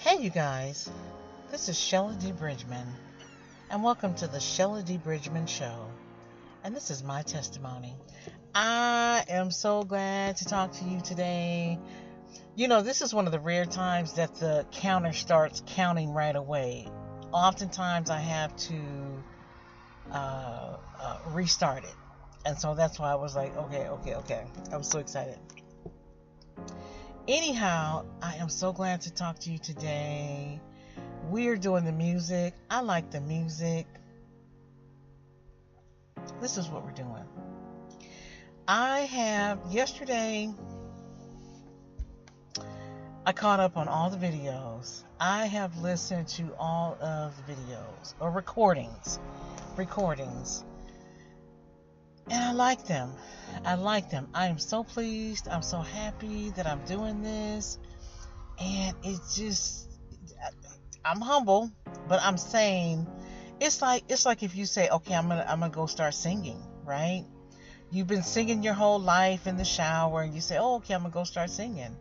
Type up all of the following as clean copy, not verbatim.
Hey, you guys, this is Shella D. Bridgman, and welcome to the Shella D. Bridgman Show. And this is my testimony. I am so glad to talk to you today. You know, this is one of the rare times that the counter starts counting right away. Oftentimes, I have to restart it. And so that's why I was like, okay. I was so excited. Anyhow, I am so glad to talk to you today. We're doing the music. I like the music. This is what we're doing. Yesterday, I caught up on all the videos. I have listened to all of the videos, or recordings. And I like them. I am so pleased. I'm so happy that I'm doing this. And I'm humble, but I'm saying it's like if you say, okay, I'm gonna go start singing, right? You've been singing your whole life in the shower, and you say, oh, okay, I'm gonna go start singing.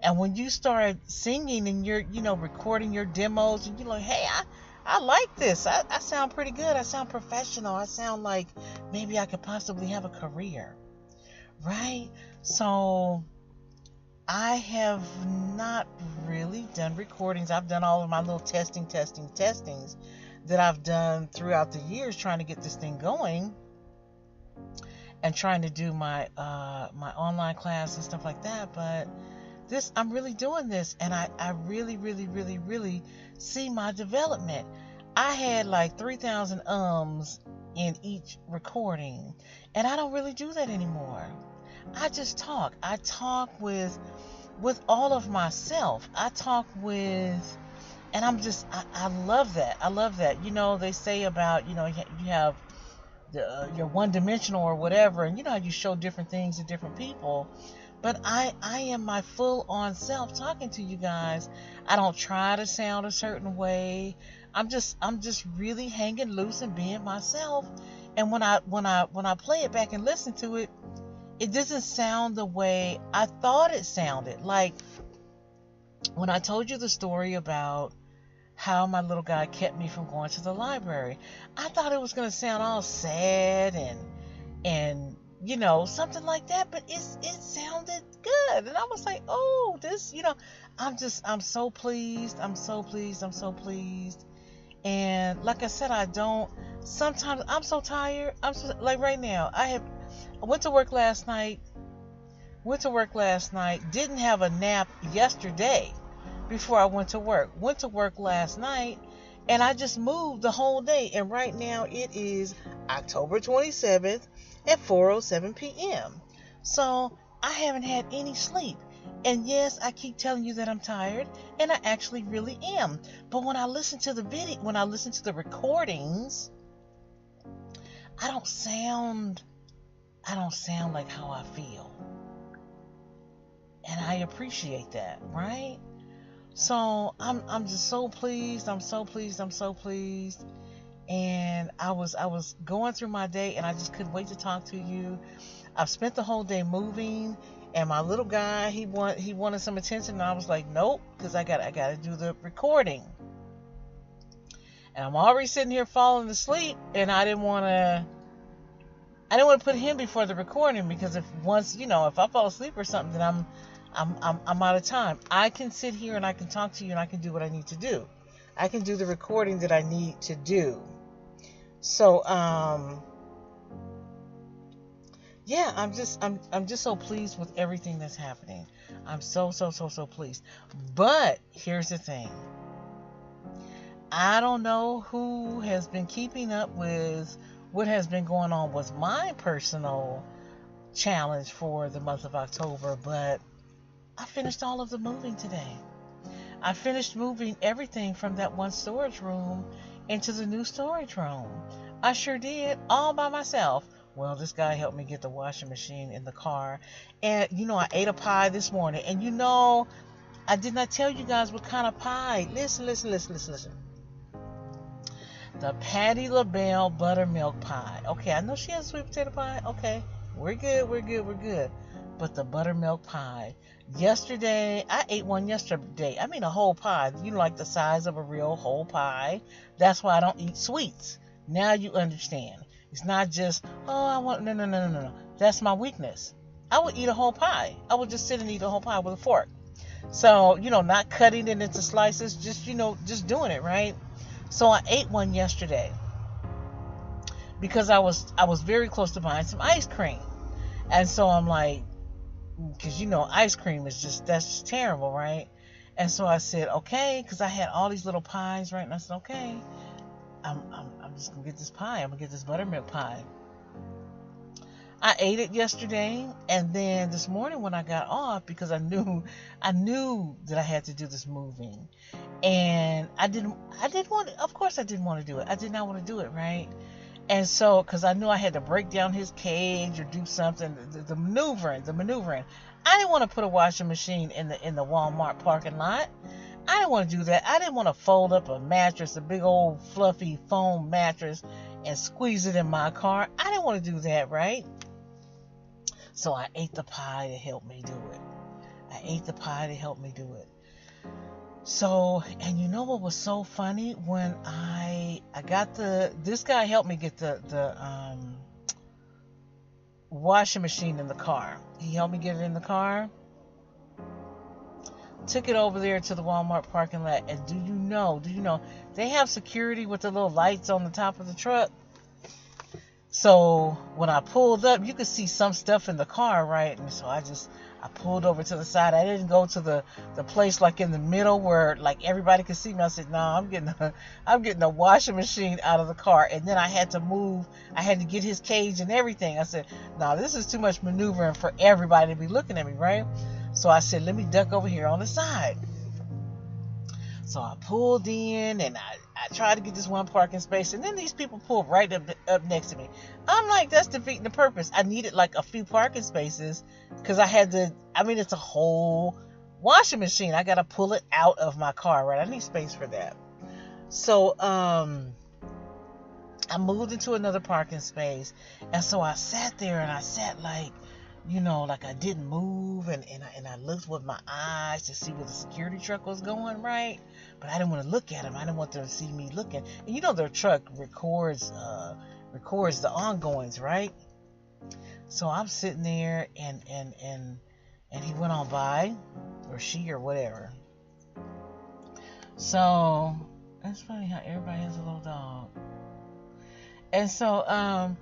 And when you start singing and you're, recording your demos, and you're like, hey, I like this. I sound pretty good. I sound professional. I sound like maybe I could possibly have a career, right? So I have not really done recordings. I've done all of my little testings that I've done throughout the years trying to get this thing going and trying to do my my online class and stuff like that. But I'm really doing this, and I really see my development. I had like 3,000 in each recording, and I don't really do that anymore. I just talk. I talk with all of myself. I talk with, and I love that. I love that. They say about, you have you're one-dimensional or whatever, and how you show different things to different people. But I am my full-on self talking to you guys. I don't try to sound a certain way. I'm just really hanging loose and being myself. And when I play it back and listen to it, it doesn't sound the way I thought it sounded. Like when I told you the story about how my little guy kept me from going to the library, I thought it was going to sound all sad and something like that, but it sounded good. And I was like, oh, this, I'm so pleased. And like I said, sometimes I'm so tired. Like right now, I went to work last night, didn't have a nap yesterday before I went to work last night, and I just moved the whole day. And right now it is October 27th at 4:07 p.m. So I haven't had any sleep. And yes, I keep telling you that I'm tired, and I actually really am. But when I listen to the recordings, I don't sound like how I feel. And I appreciate that, right? So I'm just so pleased. I'm so pleased. And I was going through my day, and I just couldn't wait to talk to you. I've spent the whole day moving, and my little guy, he wanted some attention, and I was like, nope, because I gotta do the recording. And I'm already sitting here falling asleep, and I didn't want to put him before the recording, because if I fall asleep or something, then I'm out of time. I can sit here and I can talk to you, and I can do what I need to do. I can do the recording that I need to do. So yeah, I'm just so pleased with everything that's happening. I'm so pleased. But here's the thing. I don't know who has been keeping up with what has been going on with my personal challenge for the month of October, but I finished all of the moving today. I finished moving everything from that one storage room into the new storage room. I sure did, all by myself. Well, this guy helped me get the washing machine in the car. And, I ate a pie this morning. And, I did not tell you guys what kind of pie. Listen. The Patti LaBelle buttermilk pie. Okay, I know she has sweet potato pie. Okay, we're good. but the buttermilk pie. Yesterday, I ate one yesterday. I mean, a whole pie. You know, like the size of a real whole pie. That's why I don't eat sweets. Now you understand. It's not just, oh, I want, no, no, no, no, no. That's my weakness. I would eat a whole pie. I would just sit and eat a whole pie with a fork. So, not cutting it into slices, just, just doing it, right? So I ate one yesterday because I was very close to buying some ice cream. And so I'm like, because ice cream is that's just terrible, right? And so I said, okay, because I had all these little pies, right? And I said, okay, I'm just gonna get this pie. I'm gonna get this buttermilk pie. I ate it yesterday, and then this morning when I got off, because I knew that I had to do this moving, and I didn't want to, of course I didn't want to do it. I did not want to do it, right? And so, because I knew I had to break down his cage or do something, the maneuvering. I didn't want to put a washing machine in the Walmart parking lot. I didn't want to do that. I didn't want to fold up a mattress, a big old fluffy foam mattress, and squeeze it in my car. I didn't want to do that, right? So I ate the pie to help me do it. So, and you know what was so funny? When I got this guy helped me get the washing machine in the car. He helped me get it in the car. Took it over there to the Walmart parking lot, and do you know, they have security with the little lights on the top of the truck. So when I pulled up, you could see some stuff in the car, right? And so I pulled over to the side. I didn't go to the place like in the middle where like everybody could see me. I said, no, I'm getting a washing machine out of the car. And then I had to get his cage and everything. I said, no, this is too much maneuvering for everybody to be looking at me, right? So I said, let me duck over here on the side. So I pulled in, and I tried to get this one parking space, and then these people pulled right up next to me. I'm like, that's defeating the purpose. I needed like a few parking spaces because it's a whole washing machine. I got to pull it out of my car, right? I need space for that. So I moved into another parking space, and so I sat there, and I sat like I didn't move, and I looked with my eyes to see where the security truck was going, right? But I didn't want to look at him. I didn't want them to see me looking. And their truck records the ongoings, right? So I'm sitting there, and he went on by, or she, or whatever. So it's funny how everybody has a little dog. And so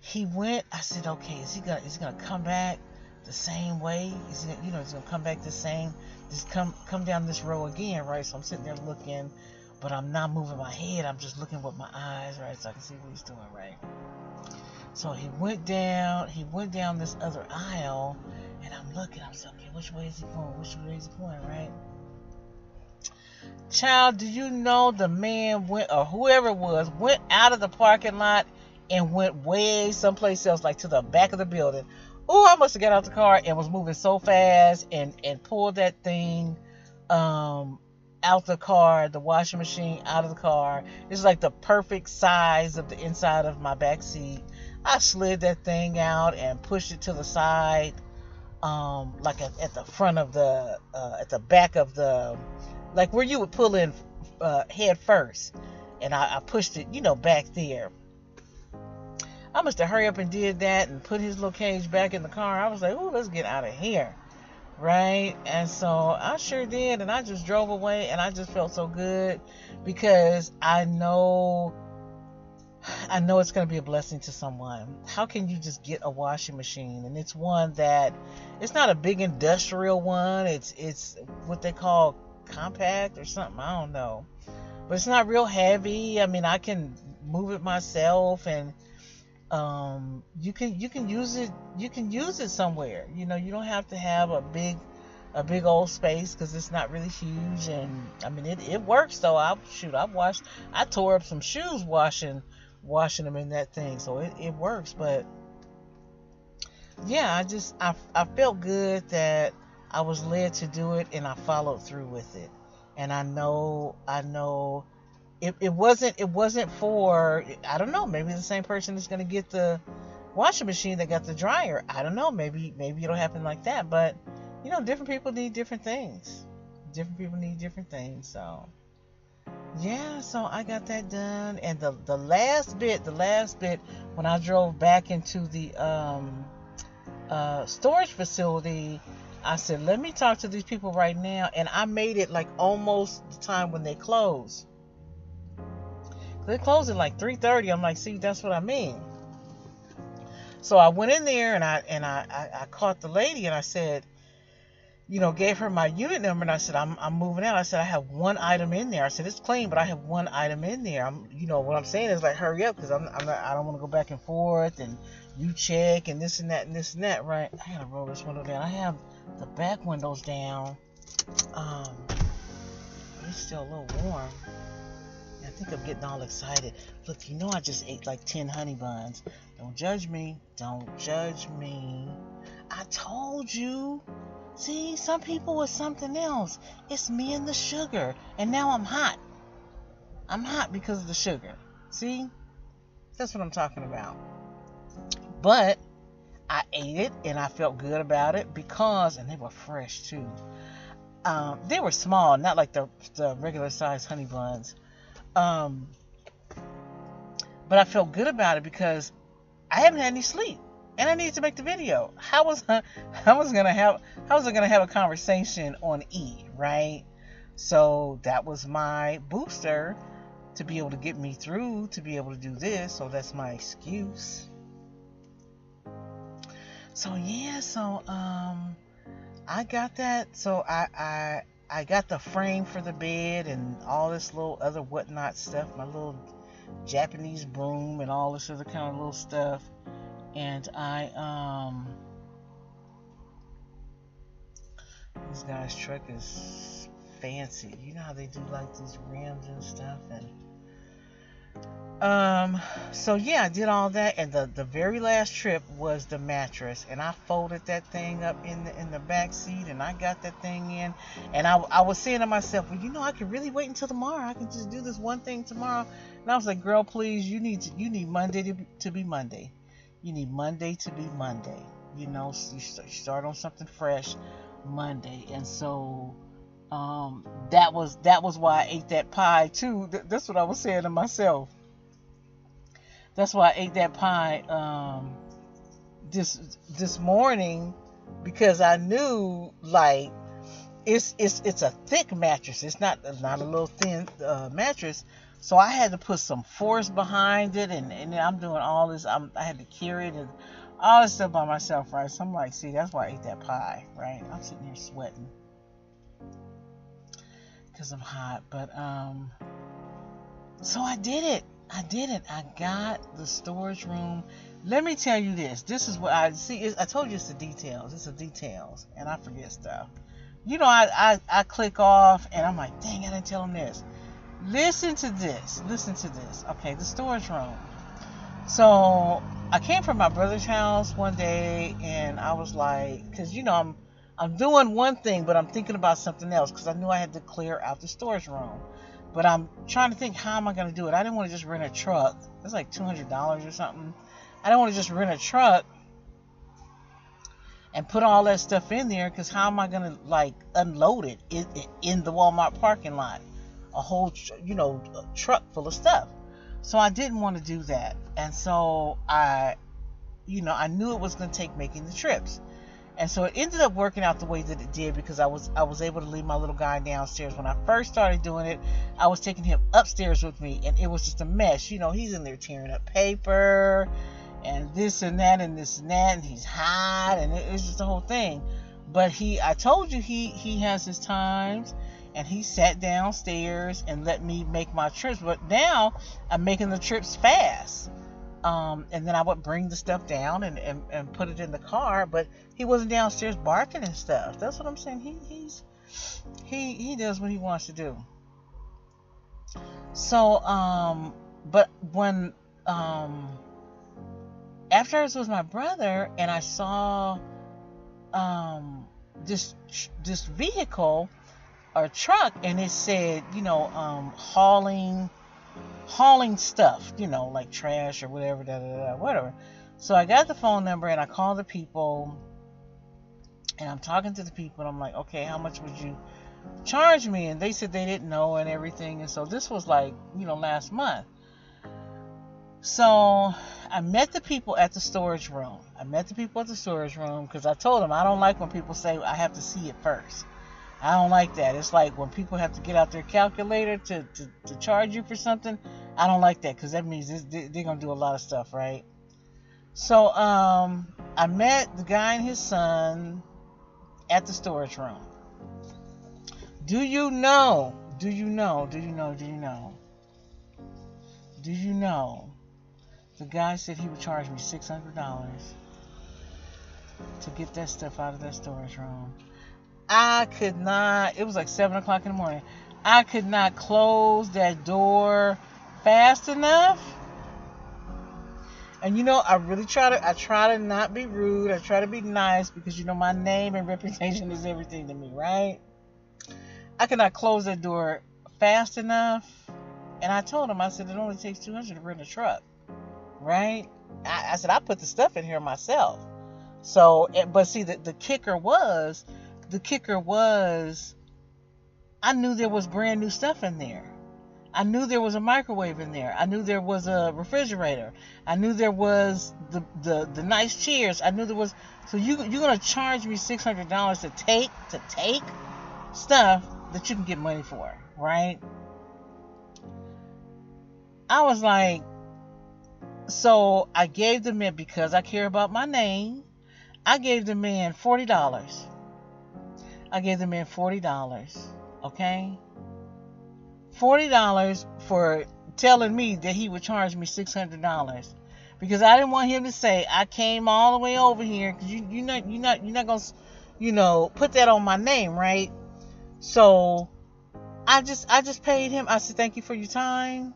he went. I said, okay, is he gonna come back the same way? He's gonna come back the same. Just come down this row again, right? So I'm sitting there looking, but I'm not moving my head. I'm just looking with my eyes, right? So I can see what he's doing, right? So he went down this other aisle, and I'm looking. I'm saying, okay, which way is he going, right? Child, do you know the man went, or whoever it was, went out of the parking lot and went way someplace else, like to the back of the building. Oh, I must have got out the car and was moving so fast and pulled that thing out the car, the washing machine out of the car. It's like the perfect size of the inside of my back seat. I slid that thing out and pushed it to the side, like at the front of at the back of like where you would pull in head first. And I pushed it, back there. I must have hurried up and did that and put his little cage back in the car. I was like, oh, let's get out of here, right? And so I sure did, and I just drove away, and I just felt so good because I know it's going to be a blessing to someone. How can you just get a washing machine? And it's one that, it's not a big industrial one. It's what they call compact or something. I don't know. But it's not real heavy. I mean, I can move it myself, and you can use it somewhere. You don't have to have a big old space because it's not really huge. And I mean, it works though. I tore up some shoes washing them in that thing, so it works. But yeah, I felt good that I was led to do it, and I followed through with it. And I know it wasn't for, I don't know, maybe the same person is going to get the washing machine that got the dryer. I don't know. Maybe it'll happen like that. But different people need different things. Different people need different things. So yeah, so I got that done. And the last bit, when I drove back into the storage facility, I said, let me talk to these people right now. And I made it like almost the time when they close. They closed at like 3:30. I'm like, see, that's what I mean. So I went in there and I caught the lady and I said, gave her my unit number and I said, I'm moving out. I said, I have one item in there. I said, it's clean, but I have one item in there. What I'm saying is like, hurry up, because I don't want to go back and forth and you check and this and that and this and that, right? I gotta roll this window down. I have the back windows down. It's still a little warm. I think I'm getting all excited. Look, I just ate like 10 honey buns. Don't judge me. Don't judge me. I told you. See, some people with something else. It's me and the sugar. And now I'm hot. I'm hot because of the sugar. See? That's what I'm talking about. But I ate it and I felt good about it because, and they were fresh too. They were small, not like the regular size honey buns. But I felt good about it because I haven't had any sleep. And I needed to make the video. How was I gonna have a conversation on E, right? So that was my booster to be able to get me through, to be able to do this. So that's my excuse. So yeah, I got that. So I got the frame for the bed and all this little other whatnot stuff, my little Japanese broom and all this other kind of little stuff. And this guy's truck is fancy. You know how they do like these rims and stuff, and so yeah, I did all that. And the very last trip was the mattress, and I folded that thing up in the back seat, and I got that thing in. And I was saying to myself, well, I could really wait until tomorrow. I can just do this one thing tomorrow. And I was like, girl, please, you need Monday to be Monday. You need Monday to be Monday. You start on something fresh Monday. And so that was why I ate that pie too. That's what I was saying to myself. That's why I ate that pie this morning, because I knew like it's a thick mattress. It's not a little thin mattress. So I had to put some force behind it, and I'm doing all this. I had to carry it and all this stuff by myself, right? So I'm like, see, that's why I ate that pie, right? I'm sitting here sweating because I'm hot. But so I did it. I got the storage room. Let me tell you this. This is what I see. I told you it's the details. It's the details, and I forget stuff. I click off, and I'm like, dang, I didn't tell him this. Listen to this. Okay, the storage room. So I came from my brother's house one day, and I was like, because I'm doing one thing, but I'm thinking about something else, because I knew I had to clear out the storage room. But I'm trying to think, how am I going to do it? I didn't want to just rent a truck. It's like $200 or something. I don't want to just rent a truck and put all that stuff in there, because how am I going to like unload it in the Walmart parking lot? A whole truck full of stuff. So I didn't want to do that. And so I knew it was going to take making the trips. And so it ended up working out the way that it did, because I was able to leave my little guy downstairs. When I first started doing it, I was taking him upstairs with me, and it was just a mess. He's in there tearing up paper and this and that and this and that, and he's hot, and it's just the whole thing. But I told you he has his times, and he sat downstairs and let me make my trips. But now I'm making the trips fast. And then I would bring the stuff down and put it in the car, but he wasn't downstairs barking and stuff. That's what I'm saying. He does what he wants to do. So, but when, after I was with my brother and I saw, this vehicle or truck, and it said, hauling stuff, like trash or whatever, whatever. So I got the phone number and I called the people, and I'm talking to the people, and I'm like, okay, how much would you charge me? And they said they didn't know and everything. And so this was like, last month. So I met the people at the storage room. Because I told them I don't like when people say I have to see it first. I don't like that. It's like when people have to get out their calculator to charge you for something. I don't like that, because that means they're going to do a lot of stuff, right? So I met the guy and his son at the storage room. Do you know the guy said he would charge me $600 to get that stuff out of that storage room. I could not, it was like 7 o'clock in the morning. I could not close that door fast enough. And I really try to not be rude. I try to be nice, because my name and reputation is everything to me, right? I could not close that door fast enough. And I told him, I said, it only takes $200 to rent a truck, right? I said, I put the stuff in here myself. So, but see, the kicker was, I knew there was brand new stuff in there. I knew there was a microwave in there. I knew there was a refrigerator. I knew there was the nice chairs. I knew there was. So you're gonna charge me $600 to take stuff that you can get money for, right? I was like, so I gave the man, because I care about my name, I gave the man $40. I gave the man $40, okay? $40 for telling me that he would charge me $600, because I didn't want him to say I came all the way over here, because you're not gonna put that on my name, right? So I just paid him. I said, thank you for your time,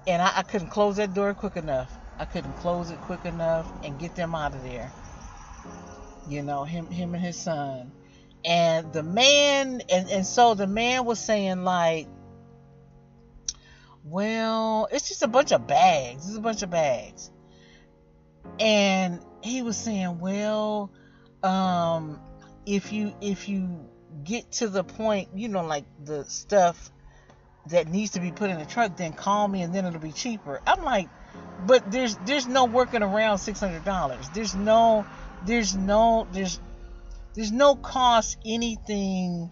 and I couldn't close that door quick enough. I couldn't close it quick enough and get them out of there. Him and his son. And the man, and so the man was saying, like, well, it's just a bunch of bags. It's a bunch of bags. And he was saying, well, if you get to the point, like the stuff that needs to be put in the truck, then call me and then it'll be cheaper. I'm like, but there's no working around $600. There's no cost anything.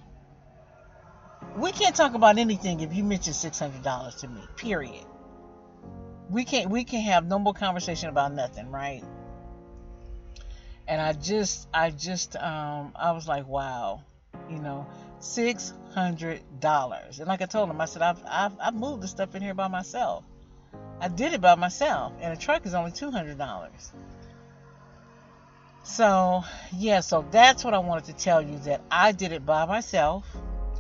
We can't talk about anything if you mention $600 to me, period. We can't have no more conversation about nothing, right? And I was like, wow, $600. And like I told him, I said, I've moved the stuff in here by myself. I did it by myself, and a truck is only $200. So that's what I wanted to tell you, that I did it by myself.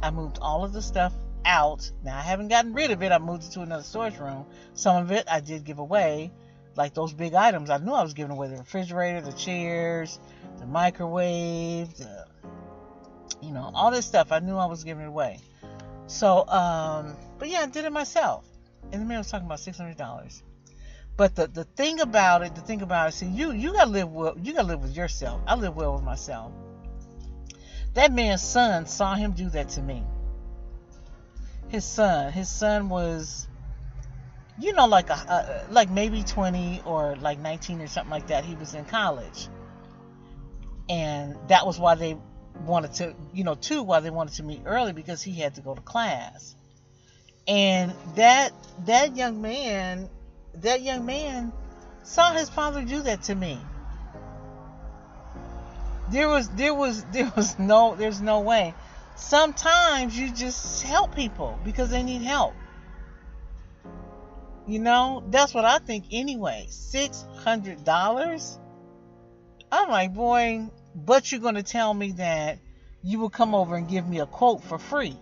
I moved all of the stuff out. Now, I haven't gotten rid of it. I moved it to another storage room. Some of it I did give away, like those big items. I knew I was giving away the refrigerator, the chairs, the microwave, all this stuff. I knew I was giving it away. So, but yeah, I did it myself. And the man was talking about $600. But the thing about it, see, you gotta live well. You gotta live with yourself. I live well with myself. That man's son saw him do that to me. His son was, like maybe 20 or like 19 or something like that. He was in college, and that was why they wanted to, why they wanted to meet early, because he had to go to class. And that young man saw his father do that to me. There's no way. Sometimes you just help people because they need help. That's what I think anyway. $600? I'm like, boy, but you're going to tell me that you will come over and give me a quote for free.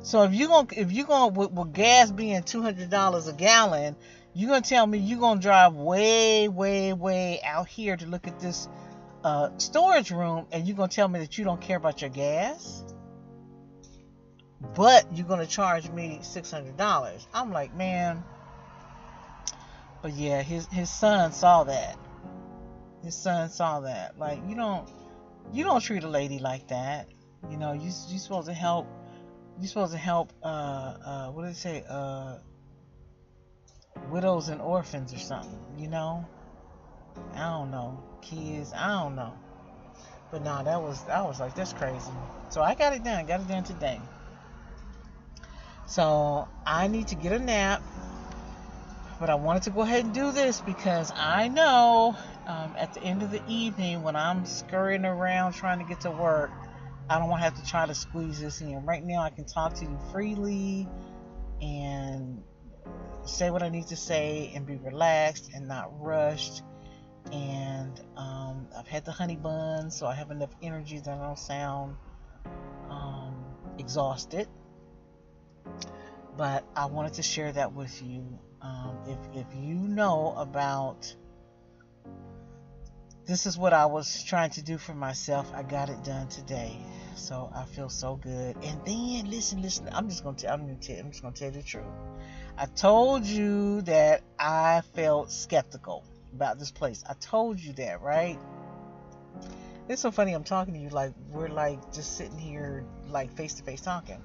So if you're going with gas being $200 a gallon, you're going to tell me you're going to drive way, way, way out here to look at this storage room, and you're going to tell me that you don't care about your gas, but you're going to charge me $600. I'm like, man, But yeah, his son saw that. His son saw that. Like, you don't treat a lady like that. You supposed to help. You supposed to help. What do they say? Widows and orphans or something. I don't know. Kids. I don't know. But no, I was like, that's crazy. So I got it done. Got it done today. So I need to get a nap. But I wanted to go ahead and do this because I know at the end of the evening when I'm scurrying around trying to get to work, I don't want to have to try to squeeze this in. Right now I can talk to you freely and say what I need to say and be relaxed and not rushed. And I've had the honey bun, so I have enough energy that I don't sound exhausted. But I wanted to share that with you. If you know about, this is what I was trying to do for myself. I got it done today, so I feel so good. And then listen. I'm just gonna tell you the truth. I told you that I felt skeptical about this place. I told you that, right? It's so funny. I'm talking to you like we're like just sitting here like face to face talking.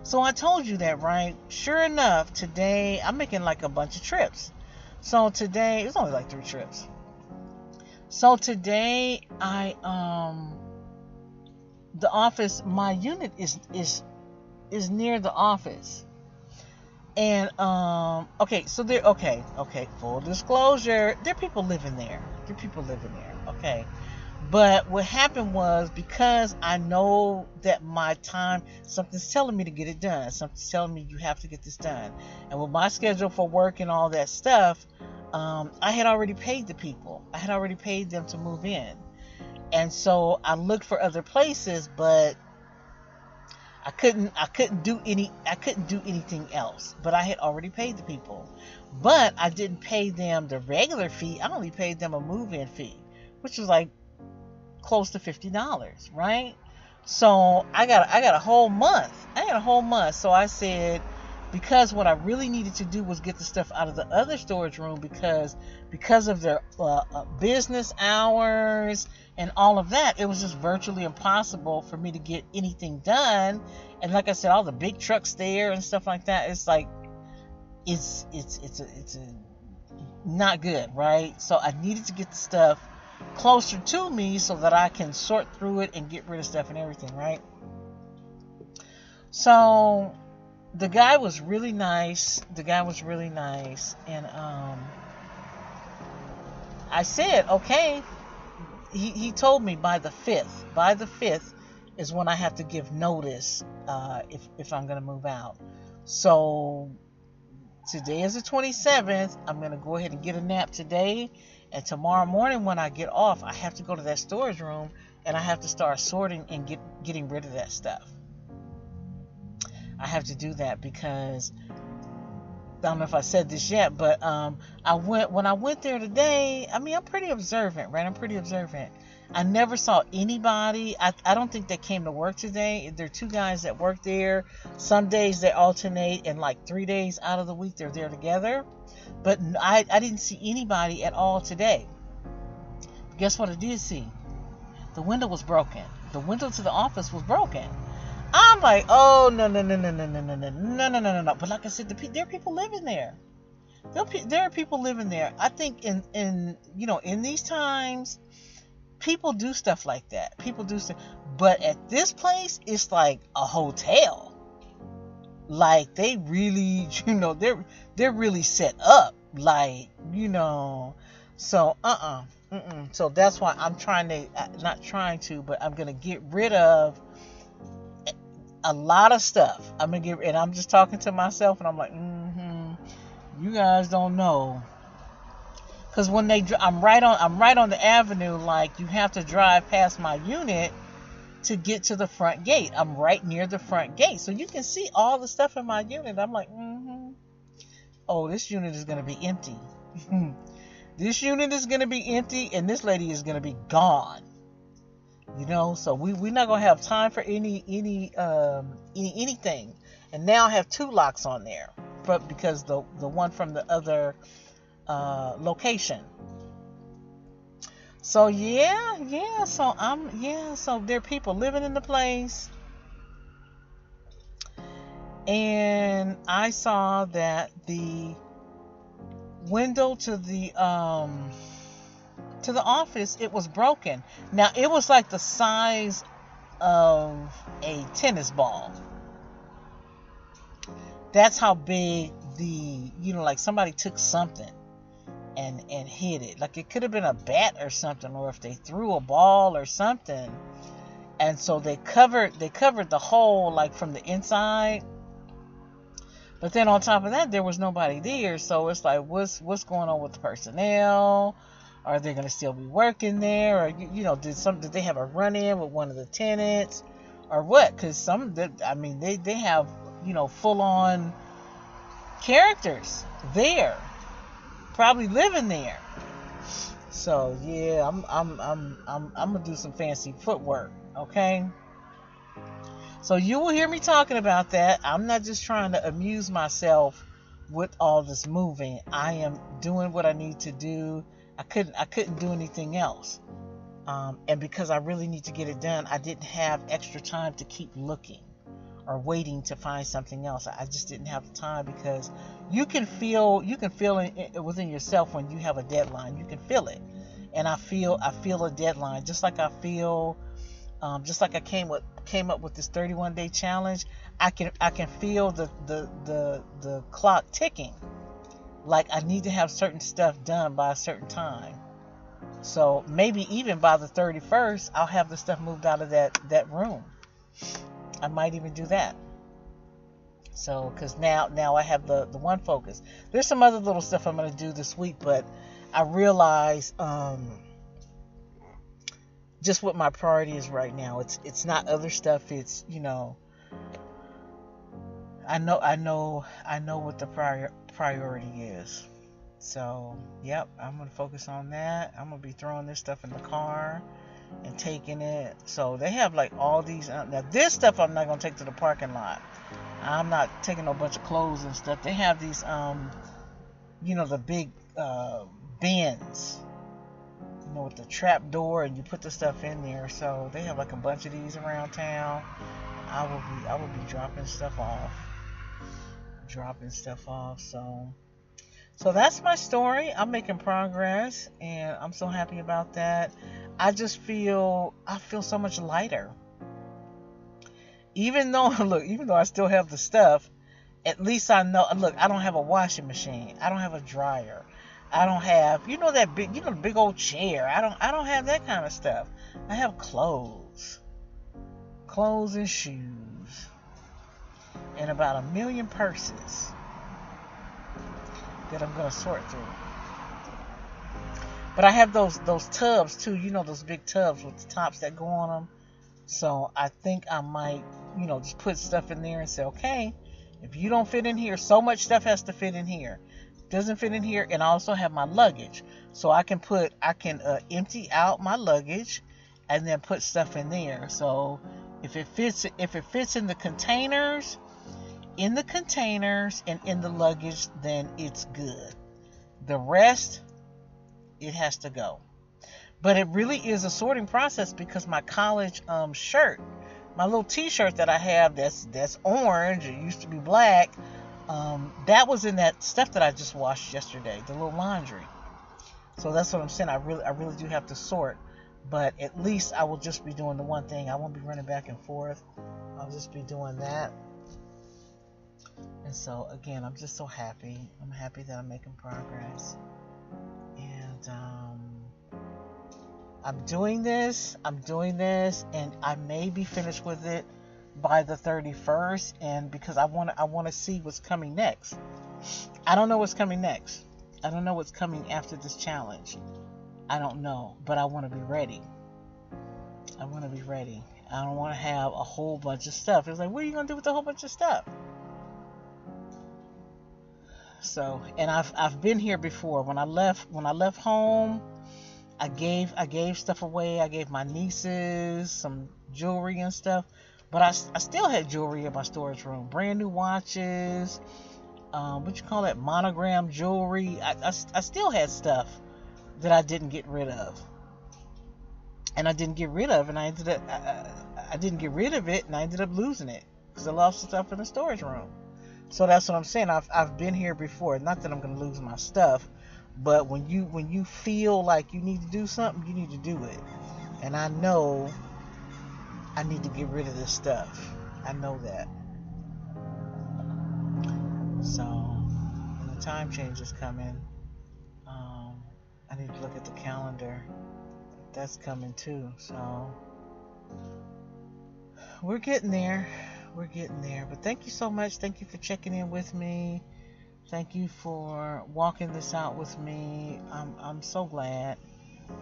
So I told you that, right? Sure enough, today I'm making like a bunch of trips. So today it's only like 3 trips. So today the office, my unit is near the office. And okay, full disclosure, there are people living there. Okay. But what happened was, because I know that my time, something's telling me to get it done. Something's telling me you have to get this done. And with my schedule for work and all that stuff, I had already paid the people. I had already paid them to move in. And so I looked for other places, but I couldn't do anything else. But I had already paid the people. But I didn't pay them the regular fee. I only paid them a move-in fee, which was like close to $50, right? So I got a whole month. So I said, because what I really needed to do was get the stuff out of the other storage room, because of their business hours and all of that, it was just virtually impossible for me to get anything done. And like I said, all the big trucks there and stuff like that, it's like it's not good, right? So I needed to get the stuff closer to me so that I can sort through it and get rid of stuff and everything, right? So the guy was really nice. And I said, okay. He told me by the 5th is when I have to give notice if I'm going to move out. So today is the 27th. I'm going to go ahead and get a nap today. And tomorrow morning when I get off, I have to go to that storage room and I have to start sorting and getting rid of that stuff. I have to do that because I don't know if I said this yet, but when I went there today, I mean, I'm pretty observant, right? I never saw anybody. I don't think they came to work today. There are 2 guys that work there. Some days they alternate, and like 3 days out of the week they're there together. But I didn't see anybody at all today. But guess what I did see? The window was broken. The window to the office was broken. I'm like, oh, no. But like I said, there are people living there. There are people living there. I think in these times, people do stuff like that. People do stuff. But at this place, it's like a hotel. Like they really, they're really set up. Like, so So that's why I'm but I'm going to get rid of a lot of stuff. And I'm just talking to myself, and I'm like, you guys don't know, because when I'm right on the avenue. Like, you have to drive past my unit to get to the front gate. I'm right near the front gate, so you can see all the stuff in my unit. I'm like, oh, this unit is going to be empty. This unit is going to be empty, and this lady is going to be gone. So we're not gonna have time for anything. And now I have 2 locks on there, but because the one from the other location. So yeah. So there are people living in the place, and I saw that the window to the office, it was broken. Now it was like the size of a tennis ball. That's how big like somebody took something and hit it. Like it could have been a bat or something, or if they threw a ball or something. And so they covered the hole like from the inside. But then on top of that, there was nobody there. So it's like, what's going on with the personnel? Are they going to still be working there? Or did they have a run-in with one of the tenants, or what? Because they have full-on characters there, probably living there. So yeah, I'm gonna do some fancy footwork, okay? So you will hear me talking about that. I'm not just trying to amuse myself with all this moving. I am doing what I need to do. I couldn't do anything else. And because I really need to get it done, I didn't have extra time to keep looking or waiting to find something else. I just didn't have the time, because you can feel it within yourself when you have a deadline. You can feel it. And I feel a deadline, just like I feel just like I came up with this 31-day challenge. I can feel the clock ticking. Like I need to have certain stuff done by a certain time. So maybe even by the 31st, I'll have the stuff moved out of that room. I might even do that. So, because now I have the one focus. There's some other little stuff I'm going to do this week, but I realize just what my priority is right now. It's not other stuff. It's I know what the priority is. So yep, I'm gonna focus on that. I'm gonna be throwing this stuff in the car and taking it. So they have like all these. Now this stuff I'm not gonna take to the parking lot. I'm not taking no bunch of clothes and stuff. They have these the big bins, with the trap door, and you put the stuff in there. So they have like a bunch of these around town. I will be dropping stuff off. So that's my story. I'm making progress, and I'm so happy about that. I feel so much lighter. Even though I still have the stuff, at least I know. Look, I don't have a washing machine. I don't have a dryer. I don't have, that big, the big old chair. I don't have that kind of stuff. I have clothes and shoes, and about 1 million purses that I'm gonna sort through. But I have those tubs too. Those big tubs with the tops that go on them. So I think I might, just put stuff in there and say, okay, if you don't fit in here, so much stuff has to fit in here. Doesn't fit in here. And I also have my luggage, so I can empty out my luggage and then put stuff in there. So if it fits in the containers and in the luggage, then it's good. The rest, it has to go. But it really is a sorting process, because my college shirt, my little t-shirt that I have that's orange, it used to be black, that was in that stuff that I just washed yesterday, the little laundry. So that's what I'm saying. I really do have to sort, but at least I will just be doing the one thing. I won't be running back and forth. I'll just be doing that. And so again, I'm just so happy. I'm happy that I'm making progress. And I'm doing this, and I may be finished with it by the 31st, and because I want to see what's coming next. I don't know what's coming next. I don't know what's coming after this challenge. I don't know, but I want to be ready. I don't want to have a whole bunch of stuff. It's like, what are you going to do with a whole bunch of stuff? So, and I've been here before. When I left home, I gave stuff away. I gave my nieces some jewelry and stuff, but I still had jewelry in my storage room. Brand new watches, what you call that, monogram jewelry. I still had stuff that I didn't get rid of, and I didn't get rid of, and I didn't get rid of it, and I ended up losing it because I lost the stuff in the storage room. So that's what I'm saying. I've been here before. Not that I'm gonna lose my stuff, but when you feel like you need to do something, you need to do it. And I know I need to get rid of this stuff. I know that. So when the time change is coming, I need to look at the calendar. That's coming too. So we're getting there. We're getting there. But thank you so much. Thank you for checking in with me. Thank you for walking this out with me. I'm so glad.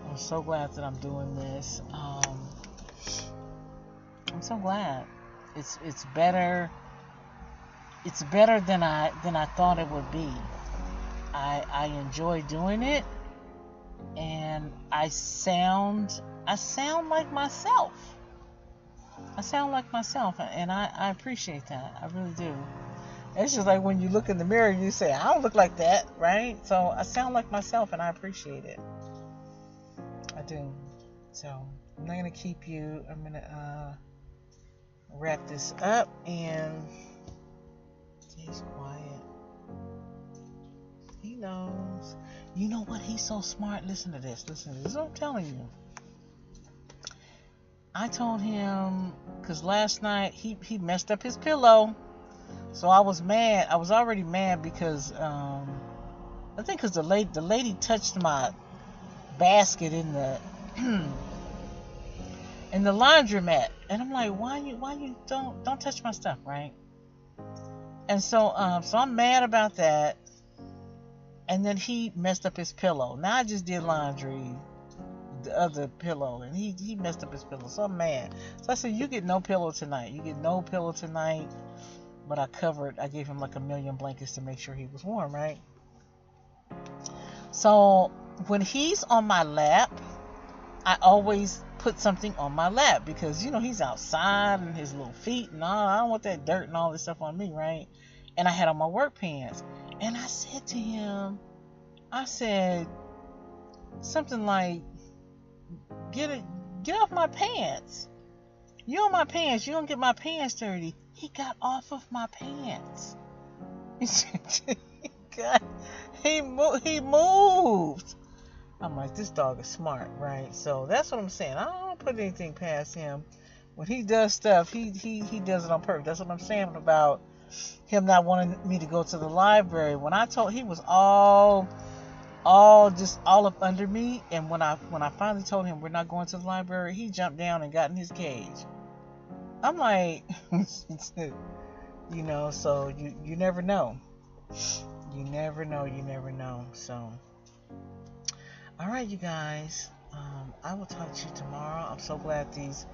I'm so glad that I'm doing this. I'm so glad. It's better. It's better than I thought it would be. I enjoy doing it, and I sound like myself. I sound like myself, and I appreciate that. I really do. It's just like when you look in the mirror, you say, I don't look like that, right? So I sound like myself, and I appreciate it. I do. So I'm not going to keep you. I'm going to wrap this up, and he's quiet. He knows. You know what? He's so smart. Listen to this. This is what I'm telling you. I told him, because last night he messed up his pillow. So I was mad. I was already mad because I think because the lady touched my basket in the in the laundromat, and I'm like, why you don't touch my stuff, right? And so I'm mad about that. And then he messed up his pillow. Now I just did laundry, the other pillow, and he messed up his pillow. So I'm mad. So I said, you get no pillow tonight. You get no pillow tonight. But I gave him like 1,000,000 blankets to make sure he was warm, right? So when he's on my lap, I always put something on my lap because, he's outside and his little feet and all. I don't want that dirt and all this stuff on me, right? And I had on my work pants. And I said to him, something like, get off my pants. You're on my pants. You don't get my pants dirty. He got off of my pants. He moved. I'm like, this dog is smart, right? So that's what I'm saying. I don't put anything past him. When he does stuff, he does it on purpose. That's what I'm saying about him not wanting me to go to the library. When I told, he was all up under me, and when I finally told him we're not going to the library, he jumped down and got in his cage. I'm like, so you never know. You never know. So, all right, you guys. I will talk to you tomorrow. I'm so glad these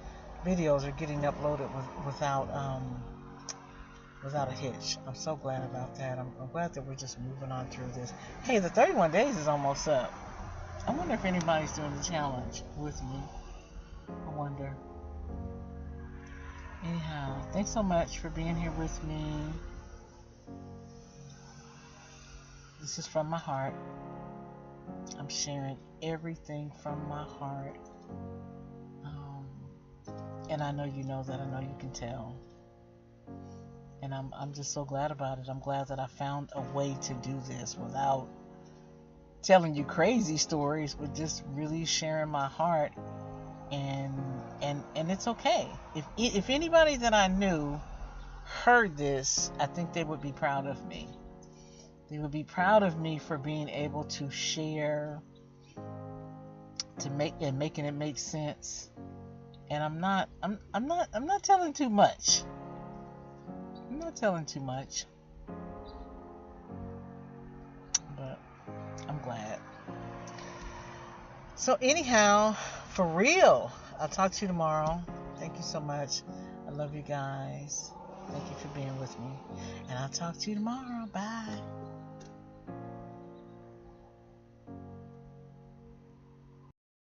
videos are getting uploaded without a hitch. I'm so glad about that. I'm glad that we're just moving on through this. Hey, the 31 days is almost up. I wonder if anybody's doing the challenge with me. I wonder. Anyhow, thanks so much for being here with me. This is from my heart. I'm sharing everything from my heart. And I know you know that. I know you can tell. And I'm just so glad about it. I'm glad that I found a way to do this without telling you crazy stories, but just really sharing my heart. And it's okay. If anybody that I knew heard this, I think they would be proud of me. They would be proud of me for being able to share, making it make sense. And I'm not telling too much. I'm not telling too much. But I'm glad. So anyhow, for real, I'll talk to you tomorrow. Thank you so much. I love you guys. Thank you for being with me. And I'll talk to you tomorrow. Bye.